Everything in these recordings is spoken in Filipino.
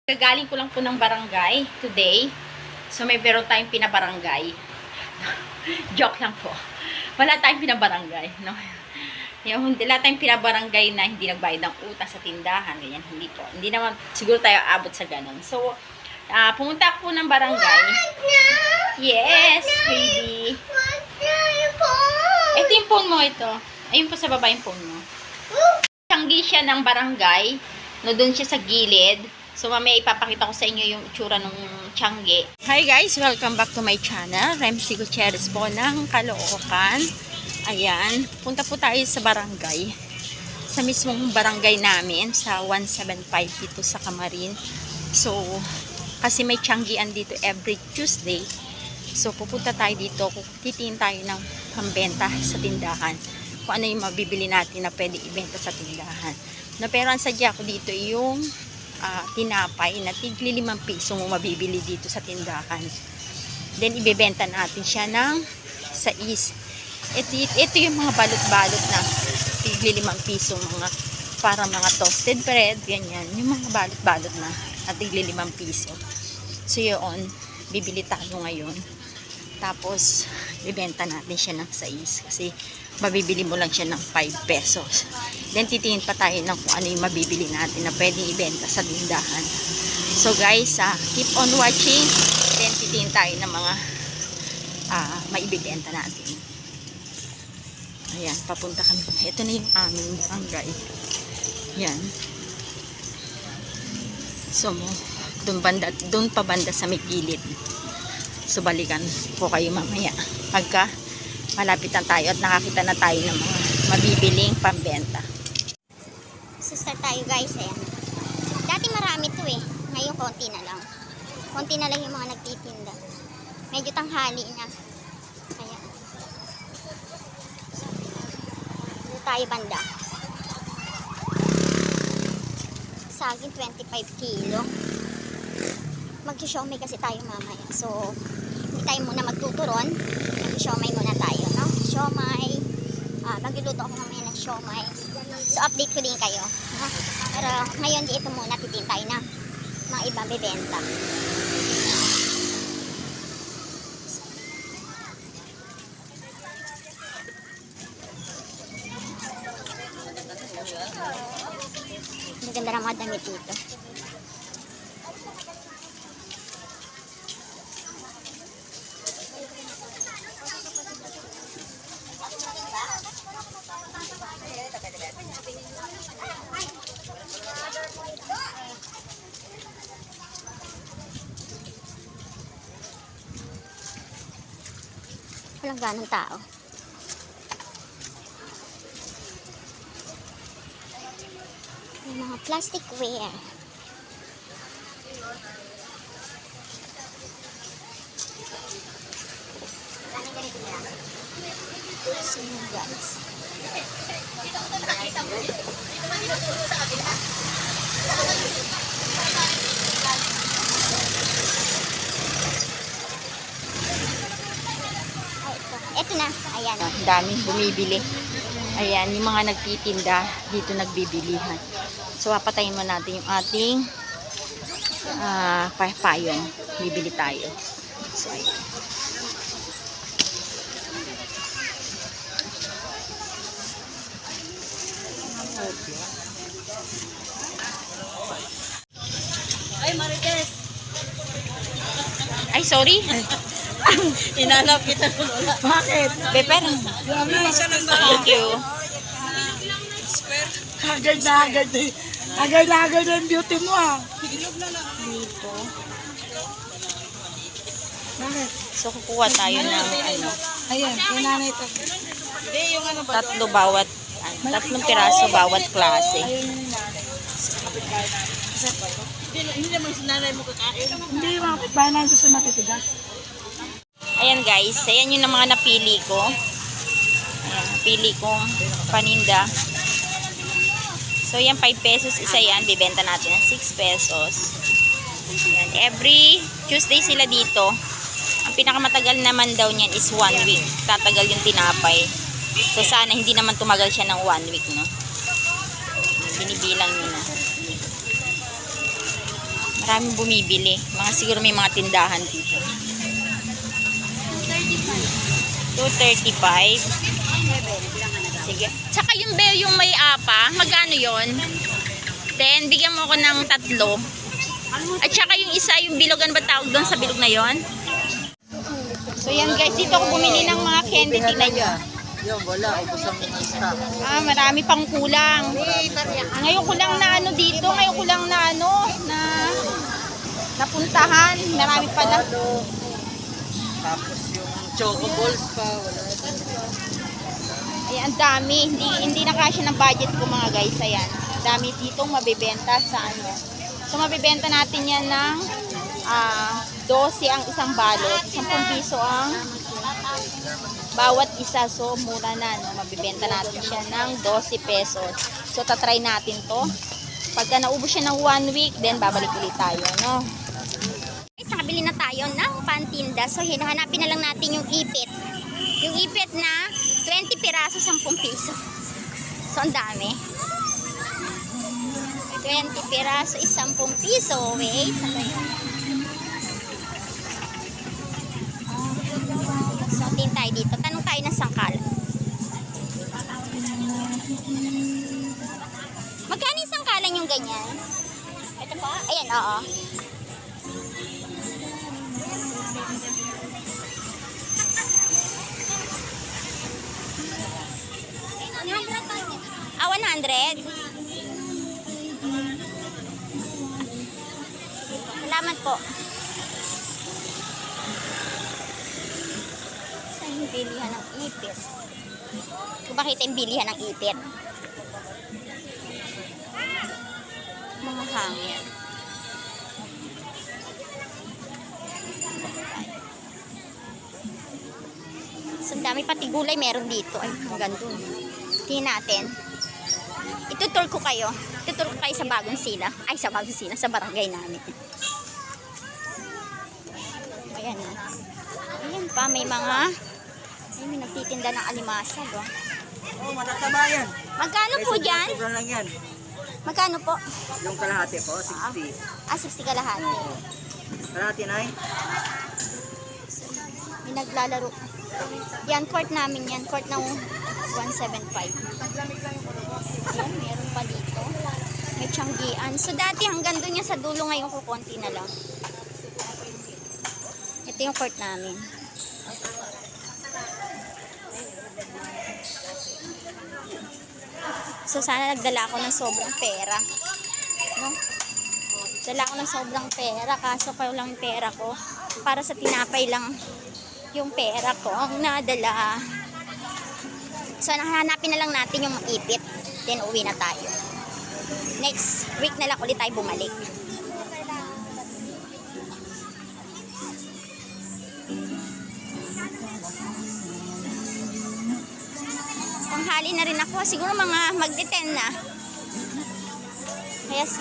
Kagaling ko lang po ng barangay today. So may meron tayong pinabarangay. Joke lang po. Wala tayong pinabarangay, no? Wala tayong pinabarangay na hindi nagbayad ng utang sa tindahan, ganyan, hindi po. Hindi naman siguro tayo abot sa ganun. So pumunta po ng barangay. Yes, baby. Ito yung phone mo, ito. Ayun po sa baba yung phone mo. Tanggi siya ng barangay. No, doon siya sa gilid. So, mamaya ipapakita ko sa inyo yung itsura ng Tiangge. Hi guys! Welcome back to my channel. Remsy Gutierrez po ng Caloocan. Ayan. Punta po tayo sa barangay. Sa mismong barangay namin. Sa 175 dito sa Camarin. So, kasi may Tianggean dito every Tuesday. So, pupunta tayo dito. Titingin tayo ng pambenta sa tindahan. Kung ano yung mabibili natin na pwede ibenta sa tindahan. No, pero ang sadya ko dito yung tinapay na tigli 5 piso mo mabibili dito sa tindahan. Then ibebenta natin siya ng sa East. Ito yung mga balot-balot na tigli 5 piso, mga para mga toasted bread, ganyan. Yung mga balot-balot na tigli 5 piso. So yun, bibili tayo ngayon. Tapos ibebenta natin siya ng sa East kasi mabibili mo lang siya ng 5 pesos. Then titingin pa tayo ng kung ano yung mabibili natin na pwedeng ibenta sa tindahan. So guys, keep on watching. Then titingin tayo ng mga maibibenta natin. Ayan, papunta kami. Ito na yung aming barangay. Yan. So doon pa banda sa may gilid. So balikan po kayo mamaya pagka malapitan tayo at nakakita na tayo ng mga mabibiling pambenta. So start tayo guys, ayan. Dati marami to eh. Ngayon konti na lang. Konti na lang yung mga nagtitinda. Medyo tanghali na. Ayan. Dito tayo banda. Saging 25 kilo. Mag-siomay kasi tayo mamaya. So hindi tayo muna magtuturon. Mag-siomay muna tayo, no? Siomay. Magluluto ako mamaya ng siomay. So, update ko din kayo, no? Pero, ngayon dito muna titin tayo na mga ibang bibenta. Maganda na mga damit dito. Walang ganong tao. May mga plasticware. So guys. Ito na, ayan. Daming bumibili. Ayan, yung mga nagtitinda dito nagbibilihan. So papatayin mo natin yung ating payong. Bibili tayo. So ayan. Ay, Marites. Ay, sorry. Inanap kita ng lola. Bakit? Beper. Isa lang ba? Thank you. Agad na agad eh. Agad na agad ang beauty mo ah. Dito. Bakit? So kukuha tayo ng ano, Ayan, yung nanay ito. Hindi, yung ano ba? tatlong piraso bawat klase. Ayun yung nanay. Hindi naman si nanay mo kakain. Hindi, mga kapitbahay na gusto matitigas. Ayan guys, ayan yung mga napili ko. Ayan, napili kong paninda. So yan 5 pesos isa yan, bibenta natin ng 6 pesos. Ayan, every Tuesday sila dito. Ang pinakamatagal naman daw niyan is 1 week. Tatagal yung tinapay. So sana hindi naman tumagal siya ng 1 week, no? Binibilang nyo na. Maraming bumibili. Siguro may mga tindahan dito. 235. Sige. Tsaka yung yung may apa, magkano yon? Then, bigyan mo ko ng 3. At saka yung isa, yung bilog, ano ba tawag doon sa bilog na yon? So yan guys, dito ako bumili ng mga candy. Tingnan nyo. Yung wala, ubos ang stock. Marami pang kulang. Ngayon ko lang na ano dito, ngayon ko lang na ano, na napuntahan. Marami pala. Tapos yung choco balls pa, wala. Ay, ang dami. Hindi na kasya ng budget ko mga guys. Ayan. Dami ditong mabibenta sa ano. So, mabibenta natin yan ng 12 ang isang balot. 10 piso ang bawat isa. So, mura na. No? Mabibenta natin siya ng 12 pesos. So, tatry natin to. Pagka naubos siya ng 1 week, then babalik ulit tayo. No? Nakabili na tayo ng pantinda. So, hinahanapin na lang natin yung ipit. Yung ipit na 20 piraso, 10 piso. So, ang dami. 20 piraso is 10 piso. Wait, saan ba yun? So, tingin tayo dito. Tanong tayo ng sangkalan. Magkano yung sangkalan yung ganyan? Ito pa? Ayan, oo. Ah, 100? Salamat po. Saan yung bilihan ng ipit? Kung bakit yung bilihan ng ipit? Mga hangin. So, dami pati gulay meron dito. Ay, ang ganda. Tingnan natin. Itutur ko kayo. Itutur ko kayo sa Bagong Sila. Ay, sa Bagong Sila. Sa barangay namin. Ayan na. Ayan pa. May mga... Ay, may nagtitinda ng alimasag. Oh. Oh, matataba yan. Magkano po dyan? Sobrang lang yan. Magkano po? Yung kalahati po, 60. 60 kalahati. Kalahati na May naglalaro. Yan, court namin yan. Court ng 175. Ayan, meron pa dito. May tiyanggian. So, dati hanggang doon yan sa dulo, ngayon kukunti na lang. Ito yung court namin. So, sana nagdala ako ng sobrang pera. No? Dala ako ng sobrang pera. Kaso kayo lang yung pera ko. Para sa tinapay lang yung pera ko ang nadala. So, nahanapin na lang natin yung ipit. Then, uwi na tayo. Next week na lang ulit tayo bumalik. Tanghali na rin ako. Siguro mga magde-10 na. Kaya guys,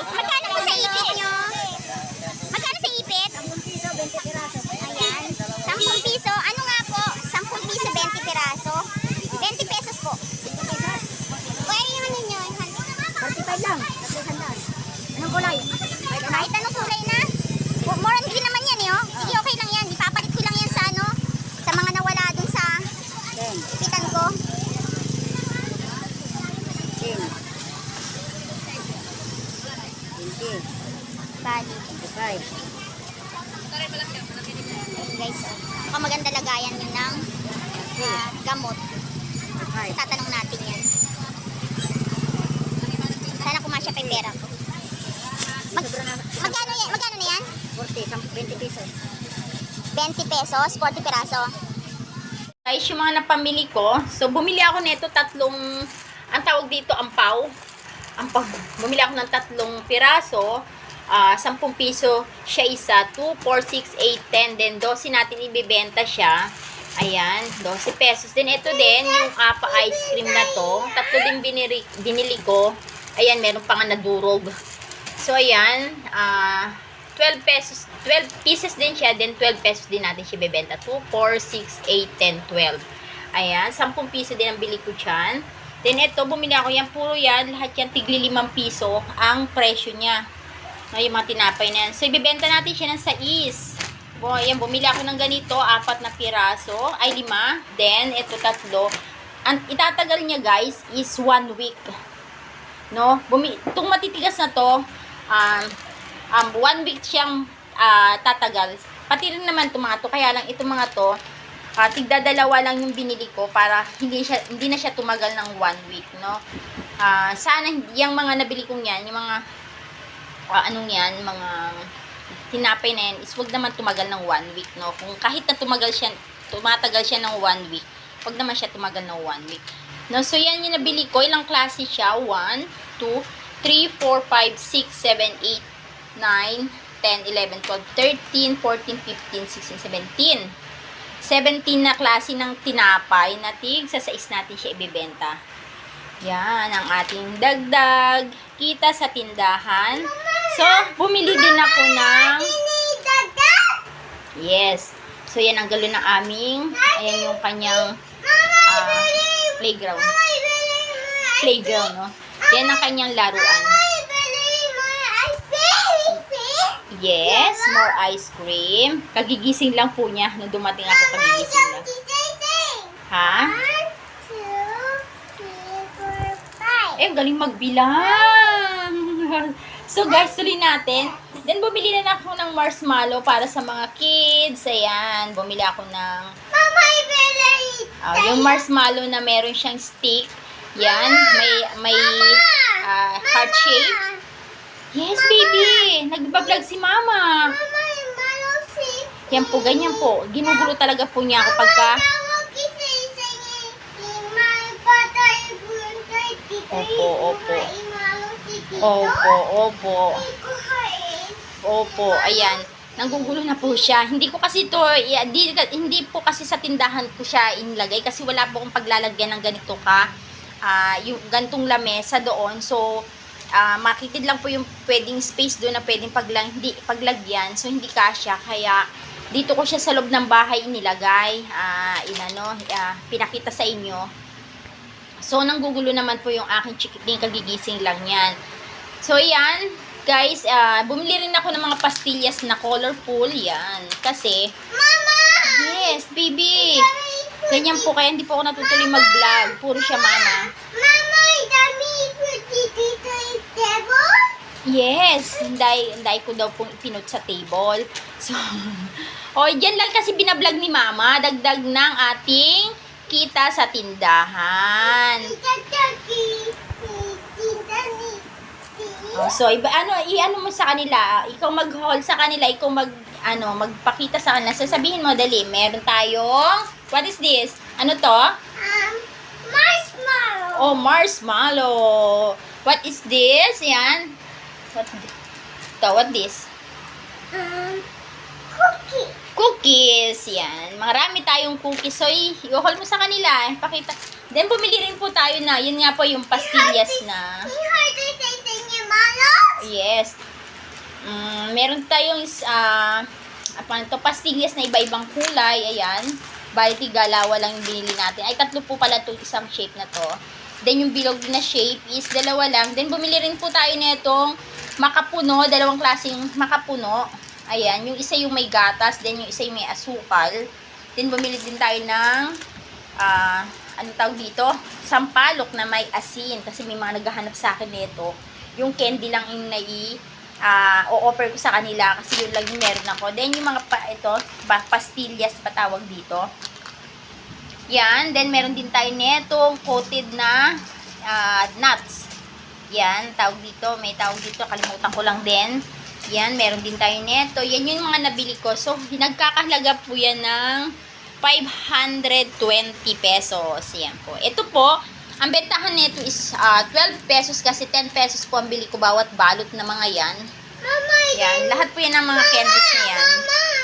magkano po sa ipit nyo? Magkano sa ipit? 10 piso, 20 piraso. Ayan. 10 piso. Ano nga po? 10 piso, 20 piraso. 20 pesos po. Uy, yung ano nyo? 45 lang. Anong kulay? Kahit anong kulay na. More on green naman yan, yo. Sige, okay lang yan. Ipapalit ko lang yan sa ano, sa mga nawala dun sa ipitan ko. 10. 20. Bali. 25. Guys, baka maganda lagayan yun ng gamot. Tatanong natin yan. Sana kumasya pa yung pera ko. Magkano yan? Magkano na yan? 20 pesos. 20 pesos, 40 piraso. Guys, yung mga napamili ko, so bumili ako nito tatlong, ang tawag dito, ampaw. Bumili ako ng 3 piraso, 10 piso siya isa, 2, 4, 6, 8, 10, then 12 natin ibibenta siya. Ayan, 12 pesos. Then ito din, yung apa ice cream na to, 3 din binili ko. Ayan, meron pa nga nadurog. So, ayan, 2 12 pesos, 12 pieces din siya, then 12 pesos din natin siya bebenta. 2, 4, 6, 8, 10, 12. Ayan, 10 piso din ang bili ko dyan. Then ito, bumili ako yan, puro yan, lahat yan tigli 5 piso ang presyo niya. No, yung mga tinapay na yan. So, ibibenta natin siya ng 6. Ayan, bumili ako ng ganito, 4 na piraso, ay 5. Then, ito 3. Ang itatagal niya guys is 1 week. No? Itong matitigas na to, 1 week siyang tatagal. Pati rin naman itong mga to, kaya lang itong mga to, tigdadalawa lang yung binili ko para hindi na siya tumagal ng 1 week, no? Sana yung mga nabili kong yan, yung mga mga tinapay na yan, is wag naman tumagal ng 1 week, no? Kung kahit na tumatagal siya ng 1 week, wag naman siya tumagal ng 1 week. No, so yan yung nabili ko. Ilang klase siya? 1, 2, 3, 4, 5, 6, 7, 8, 9, 10, 11, 12, 13, 14, 15, 16, 17. 17 na klase ng tinapay na sa 6 natin siya ibibenta. Yan ang ating dagdag kita sa tindahan. So, bumili din ako ng yes. So, yan ang galon ng aming. Ayan yung kanyang playground. Playground, no? Yan ang kanyang laruan. Yes, more ice cream. Kagigising lang po niya. Nung dumating ako, kagigising lang. Ha? Eh, galing magbilang. So, guys, tuloy natin. Then, bumili na ako ng marshmallow para sa mga kids. Ayan, bumili ako ng yung marshmallow na meron siyang stick. Yan, may heart shape. Yes, baby. Nagbablog si mama. Yan po, ganyan po. Ginugulo talaga po niya ako pagka Opo, ayan. Nanggugulo na po siya. Hindi ko kasi to, hindi po kasi sa tindahan ko siya inilagay kasi wala po akong paglalagyan ng ganito yung gantong lamesa doon. So, makikid lang po yung pwedeng space doon na pwedeng paglagyan. So, hindi kasya. Kaya, dito ko siya sa loob ng bahay inilagay. Pinakita sa inyo. So, nanggugulo naman po yung aking chikiting, kagigising lang yan. So, yan. Guys, bumili rin ako ng mga pastillas na colorful. Yan. Kasi, Mama! Yes, baby. Ganyan po. Kaya hindi po ako natutuloy mag-vlog. Puro siya, Mama. Mama, dami dito yung table? Yes. Hindi ko daw pong ipinot sa table. So, dyan lang kasi binablog ni Mama. Dagdag ng ating kita sa tindahan. So, i-ano mo sa kanila, ikaw mag-haul sa kanila, ikaw magpakita sa kanila. Sasabihin mo, dali, meron tayong, what is this? Ano to? Marshmallow. Oh, marshmallow. What is this? Yan. What this? Cookies. Yan. Marami tayong cookies. So, i-haul mo sa kanila. Pakita. Then, bumili rin po tayo na, yun nga po yung pastillas na. Yes. Meron tayong pastillas na iba-ibang kulay. Ayan. Bali, galawa lang yung binili natin. Ay, 3 po pala itong isang shape na to. Then, yung bilog na shape is 2 lang. Then, bumili rin po tayo nitong makapuno. 2 klaseng makapuno. Ayan. Yung isa yung may gatas. Then, yung isa yung may asukal. Then, bumili din tayo ng ano tawag dito? Sampalok na may asin. Kasi may mga naghahanap sa akin nito. Yung candy lang yung o-offer ko sa kanila kasi yun lang yung meron ako. Then yung mga pastillas patawag dito. Yan. Then meron din tayo netong coated na nuts. Yan. Tawag dito. May tawag dito. Kalimutan ko lang din. Yan. Meron din tayo neto. Yan yung mga nabili ko. So, nagkakahalaga po yan ng 520 pesos. Yan po. Ito po, ang bentahan nito is 12 pesos kasi 10 pesos po ang bili ko bawat balot na mga yan. Mama, yan. Lahat po yan ng mga candies na yan. Mama,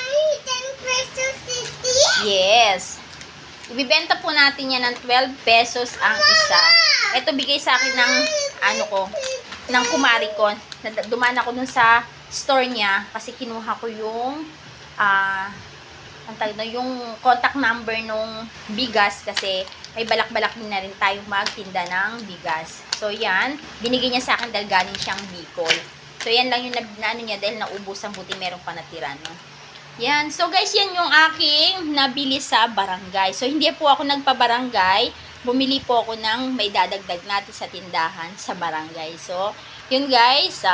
10 pesos yes. Ibibenta po natin yan ng 12 pesos ang isa. Ito bigay sa akin ng ng kumari ko. Dumaan ako dun sa store niya kasi kinuha ko yung yung contact number nung bigas kasi may balak-balak din na rin tayo magtinda ng bigas. So, yan. Binigay niya sa akin dahil galing siyang Bicol. So, yan lang yung ano niya dahil naubusan buti meron pa natira, no? Yan. So, guys, yan yung aking nabili sa barangay. So, hindi po ako nagpa-barangay. Bumili po ako ng may dadagdag natin sa tindahan sa barangay. So, yun guys.